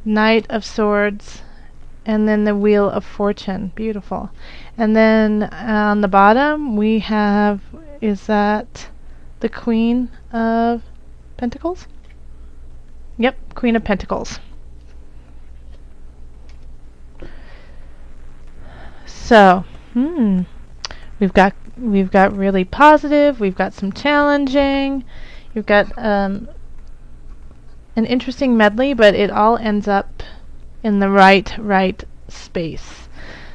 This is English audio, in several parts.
Knight of Swords, and then the Wheel of Fortune. Beautiful. And then on the bottom we have, is that the Queen of Pentacles? Yep, Queen of Pentacles. So, we've got really positive, we've got some challenging, you've got an interesting medley, but it all ends up in the right space.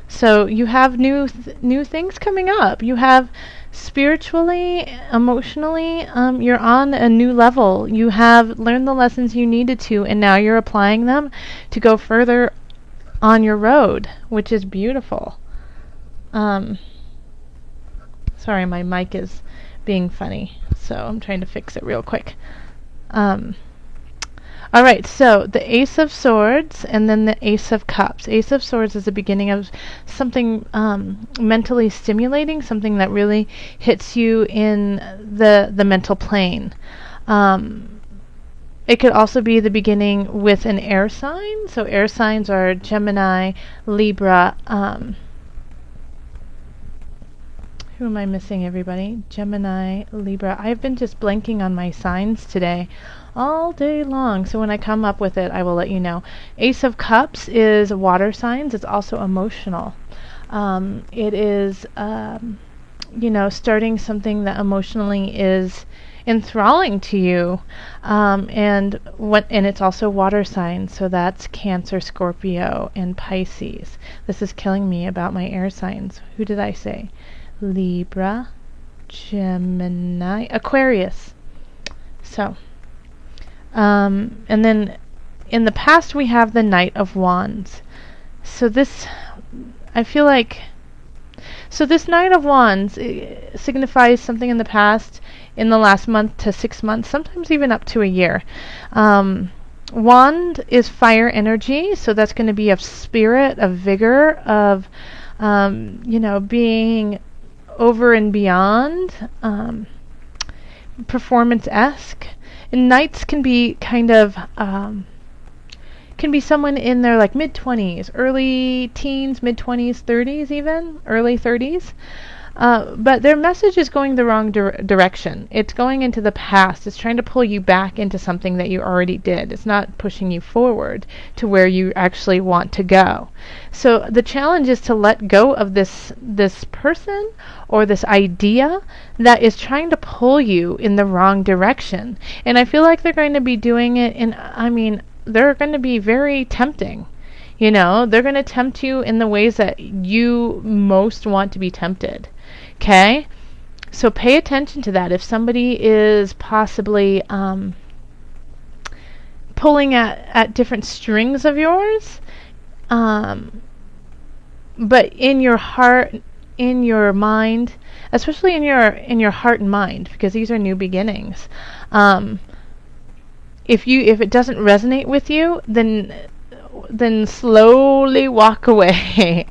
So you have new things coming up. You have spiritually, emotionally, you're on a new level. You have learned the lessons you needed to, and now you're applying them to go further on your road, which is beautiful. Sorry, my mic is being funny, so I'm trying to fix it real quick. Alright, so the Ace of Swords and then the Ace of Cups. Ace of Swords is the beginning of something mentally stimulating, something that really hits you in the mental plane. It could also be the beginning with an air sign. So air signs are Gemini, Libra. Who am I missing, everybody? Gemini, Libra. I've been just blanking on my signs today all day long, so when I come up with it, I will let you know. Ace of Cups is water signs. It's also emotional. It is, starting something that emotionally is enthralling to you, and it's also water signs. So that's Cancer, Scorpio, and Pisces. This is killing me about my air signs. Who did I say? Libra, Gemini, Aquarius. So, and then in the past we have the Knight of Wands. So this, I feel like, so this Knight of Wands signifies something in the past, in the last month to 6 months, sometimes even up to a year. Wand is fire energy, so that's going to be of spirit, of vigor, of, being over and beyond, performance-esque. And knights can be kind of, can be someone in their like mid-20s, early teens, mid-20s, 30s even, early 30s. But their message is going the wrong direction. It's going into the past. It's trying to pull you back into something that you already did. It's not pushing you forward to where you actually want to go. So the challenge is to let go of this person or this idea that is trying to pull you in the wrong direction. And I feel like they're going to be doing it they're going to be very tempting. They're going to tempt you in the ways that you most want to be tempted. Okay? So pay attention to that. If somebody is possibly pulling at different strings of yours, but in your heart, in your mind, especially in your heart and mind, because these are new beginnings. If it doesn't resonate with you, then slowly walk away.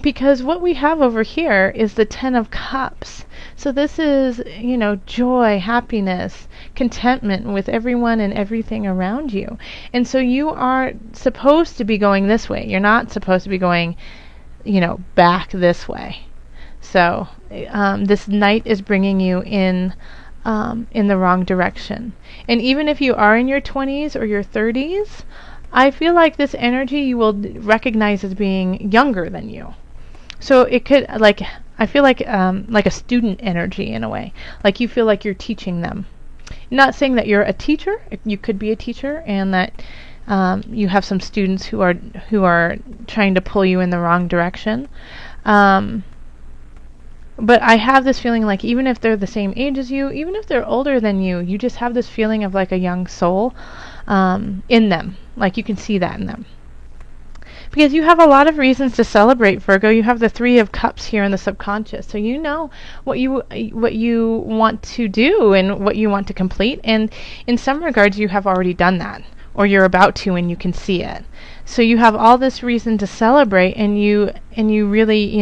Because what we have over here is the Ten of Cups. So this is, joy, happiness, contentment with everyone and everything around you. And so you are supposed to be going this way. You're not supposed to be going, back this way. So this Knight is bringing you in the wrong direction. And even if you are in your 20s or your 30s, I feel like this energy you will recognize as being younger than you. So it could, I feel like a student energy in a way. Like you feel like you're teaching them. Not saying that you're a teacher. You could be a teacher, and that you have some students who are trying to pull you in the wrong direction. But I have this feeling like even if they're the same age as you, even if they're older than you, you just have this feeling of like a young soul in them. Like you can see that in them. Because you have a lot of reasons to celebrate, Virgo. You have the Three of Cups here in the subconscious. So you know what you want to do and what you want to complete. And in some regards, you have already done that. Or you're about to, and you can see it. So you have all this reason to celebrate, and you really,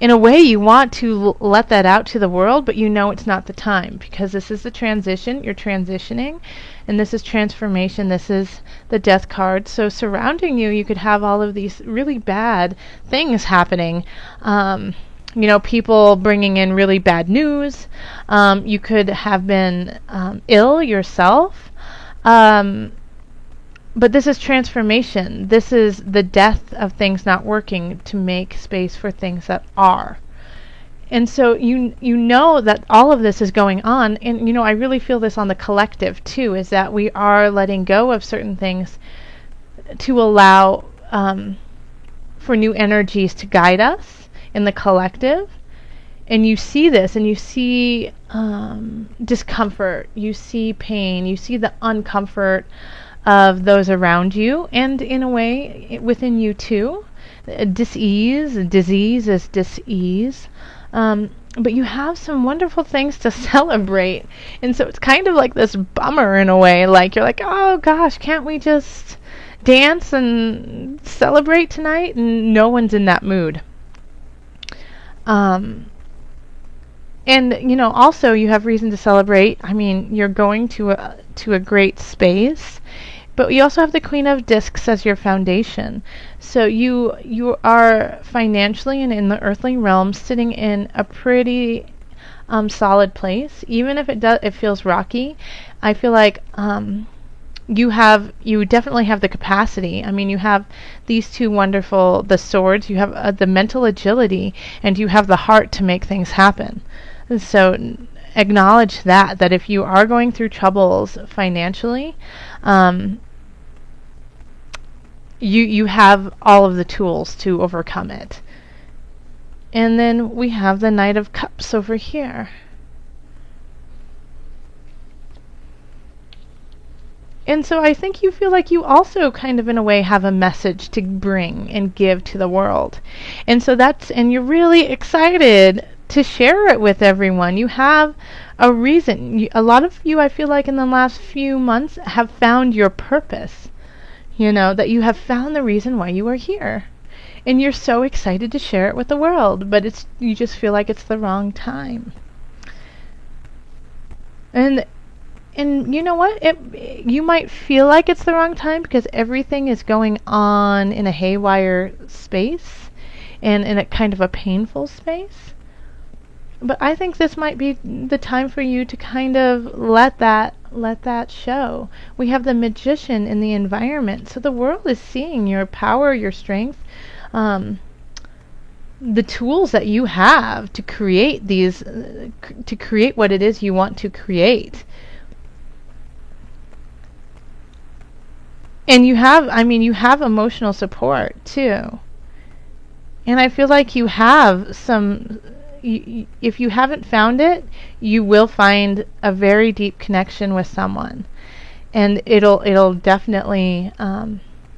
and in a way, you want to let that out to the world, but you know it's not the time, because this is the transition. You're transitioning, and this is transformation. This is the death card. So surrounding you, you could have all of these really bad things happening. People bringing in really bad news. You could have been ill yourself. But this is transformation. This is the death of things not working to make space for things that are. And so you know that all of this is going on, and I really feel this on the collective too, is that we are letting go of certain things to allow for new energies to guide us in the collective. And you see this, and you see discomfort, you see pain, you see the uncomfort of those around you, and in a way within you too. Disease is dis-ease. But you have some wonderful things to celebrate. And so it's kind of like this bummer in a way. Like, you're like, oh gosh, can't we just dance and celebrate tonight? And no one's in that mood. And also you have reason to celebrate. I mean, you're going to a great space. But you also have the Queen of Discs as your foundation. So you are financially and in the earthly realm sitting in a pretty solid place. Even if it feels rocky, I feel like you definitely have the capacity. I mean, you have these two wonderful, the swords, you have the mental agility, and you have the heart to make things happen. So acknowledge that if you are going through troubles financially, you have all of the tools to overcome it. And then we have the Knight of Cups over here. And so I think you feel like you also kind of in a way have a message to bring and give to the world. And so and you're really excited to share it with everyone. You have a reason. A lot of you, I feel like in the last few months, have found your purpose. That you have found the reason why you are here. And you're so excited to share it with the world, but you just feel like it's the wrong time. And you know what? You might feel like it's the wrong time because everything is going on in a haywire space and in a kind of a painful space. But I think this might be the time for you to kind of let that show. We have the Magician in the environment, so the world is seeing your power, your strength, the tools that you have to create what it is you want to create. And you have emotional support too. And I feel like you have some. If you haven't found it, you will find a very deep connection with someone, and it'll definitely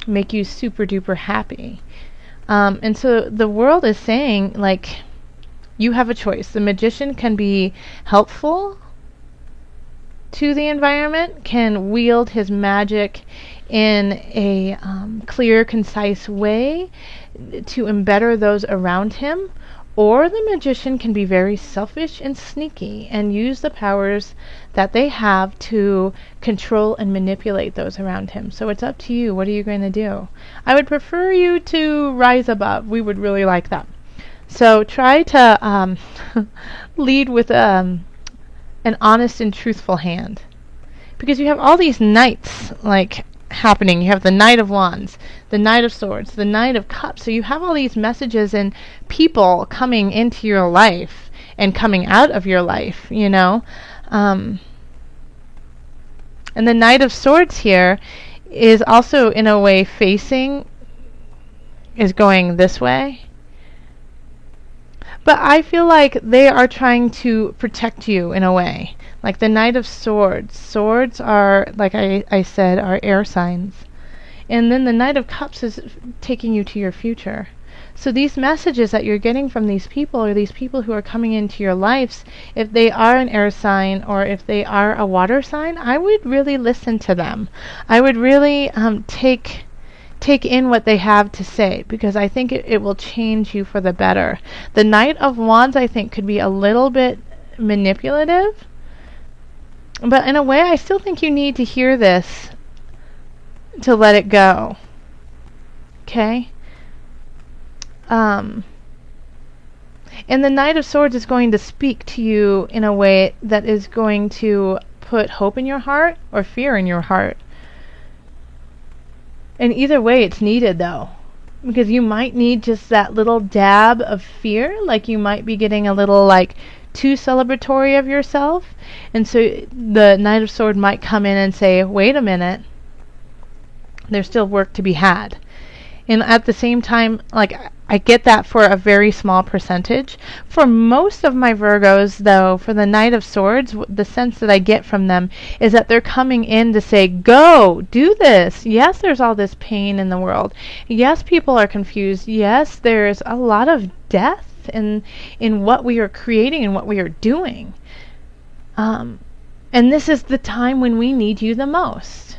make you super duper happy. And so the world is saying, like, you have a choice. The Magician can be helpful to the environment, can wield his magic in a clear, concise way to embetter those around him. Or the Magician can be very selfish and sneaky and use the powers that they have to control and manipulate those around him. So it's up to you. What are you going to do? I would prefer you to rise above. We would really like that. So try to lead with an honest and truthful hand. Because you have all these knights, happening. You have the Knight of Wands, the Knight of Swords, the Knight of Cups. So you have all these messages and people coming into your life and coming out of your life, And the Knight of Swords here is also in a way is going this way. But I feel like they are trying to protect you in a way. Like the Knight of Swords. Swords are, like I said, are air signs. And then the Knight of Cups is taking you to your future. So these messages that you're getting from these people, or these people who are coming into your lives, if they are an air sign or if they are a water sign, I would really listen to them. I would really take take in what they have to say, because I think it will change you for the better. The Knight of Wands, I think, could be a little bit manipulative, but in a way I still think you need to hear this to let it go. Okay? And the Knight of Swords is going to speak to you in a way that is going to put hope in your heart or fear in your heart. And either way, it's needed, though, because you might need just that little dab of fear, like you might be getting a little, like, too celebratory of yourself. And so the Knight of Swords might come in and say, wait a minute, there's still work to be had. And at the same time, like, I get that for a very small percentage. For most of my Virgos, though, for the Knight of Swords, the sense that I get from them is that they're coming in to say, go, do this. Yes, there's all this pain in the world. Yes, people are confused. Yes, there's a lot of death in what we are creating and what we are doing. And this is the time when we need you the most.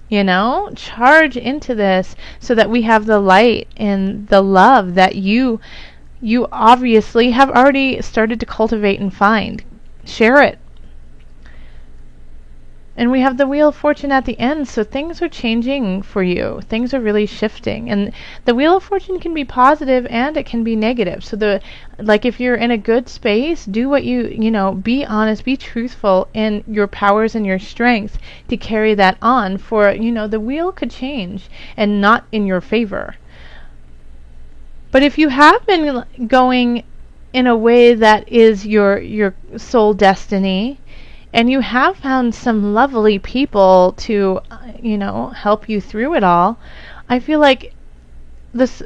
You know, charge into this so that we have the light and the love that you obviously have already started to cultivate and find. Share it. And we have the Wheel of Fortune at the end, so things are changing for you. Things are really shifting. And the Wheel of Fortune can be positive and it can be negative. So if you're in a good space, do what be honest, be truthful in your powers and your strengths to carry that on, for, the wheel could change and not in your favor. But if you have been going in a way that is your soul destiny, and you have found some lovely people to, help you through it all, I feel like this,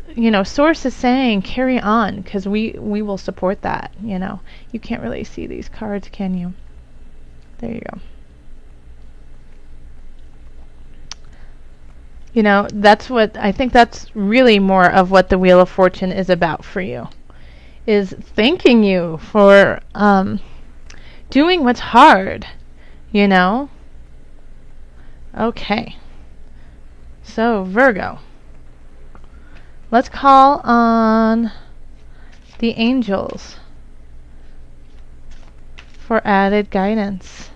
Source is saying carry on, because we will support that, You can't really see these cards, can you? There you go. I think that's really more of what the Wheel of Fortune is about for you, is thanking you for doing what's hard, Okay. So, Virgo. Let's call on the angels for added guidance.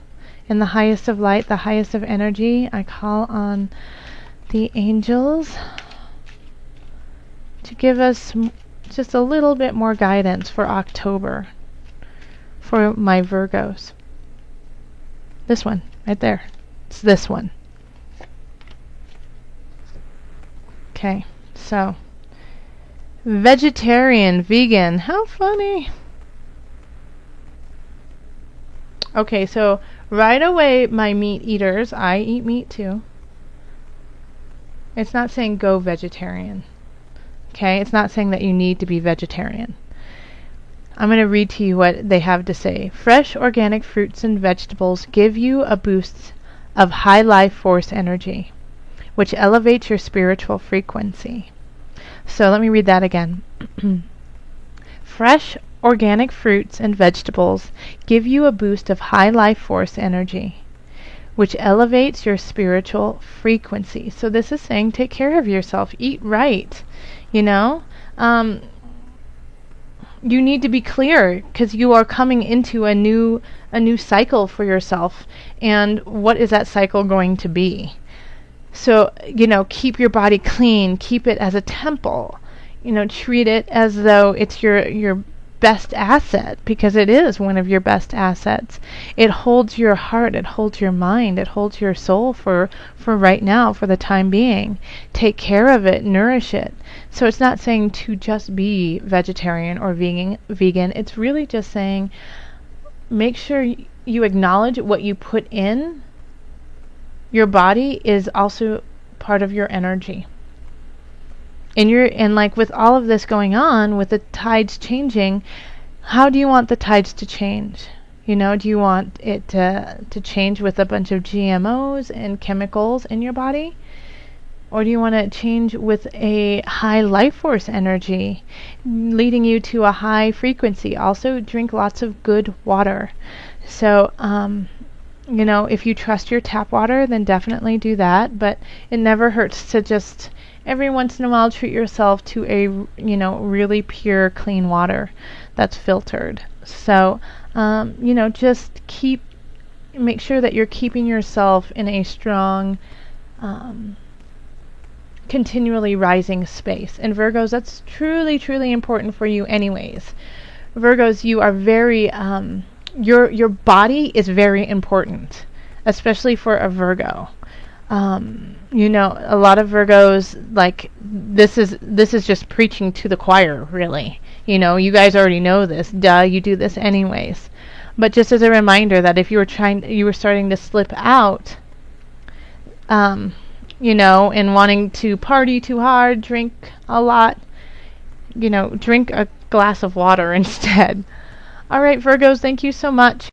In the highest of light, the highest of energy, I call on the angels to give us just a little bit more guidance for October. For my Virgos. This one, right there. It's this one. Okay, so vegetarian, vegan, how funny. Okay, so right away, my meat eaters, I eat meat too. It's not saying go vegetarian. Okay, it's not saying that you need to be vegetarian. I'm going to read to you what they have to say. Fresh organic fruits and vegetables give you a boost of high life force energy, which elevates your spiritual frequency. So let me read that again. Fresh organic fruits and vegetables give you a boost of high life force energy, which elevates your spiritual frequency. So this is saying take care of yourself, eat right, you need to be clear, because you are coming into a new cycle for yourself. And what is that cycle going to be? So, keep your body clean, keep it as a temple. Treat it as though it's your best asset, because it is one of your best assets. It holds your heart, it holds your mind, it holds your soul for right now, for the time being. Take care of it, nourish it. So it's not saying to just be vegetarian or vegan. It's really just saying make sure you acknowledge what you put in your body is also part of your energy. And like with all of this going on, with the tides changing, how do you want the tides to change? Do you want it to change with a bunch of GMOs and chemicals in your body? Or do you want to change with a high life force energy, leading you to a high frequency? Also, drink lots of good water. So, You know, if you trust your tap water, then definitely do that, but it never hurts to just every once in a while treat yourself to a, you know, really pure clean water that's filtered. So you know, just make sure that you're keeping yourself in a strong continually rising space. And Virgos, that's truly, truly important for you anyways. Virgos, you are very, your body is very important, especially for a Virgo. You know, a lot of Virgos, like, this is just preaching to the choir, really. You know, you guys already know this. Duh, you do this anyways. But just as a reminder that if you were starting to slip out, you know, and wanting to party too hard, drink a lot, you know, drink a glass of water instead. All right, Virgos, thank you so much.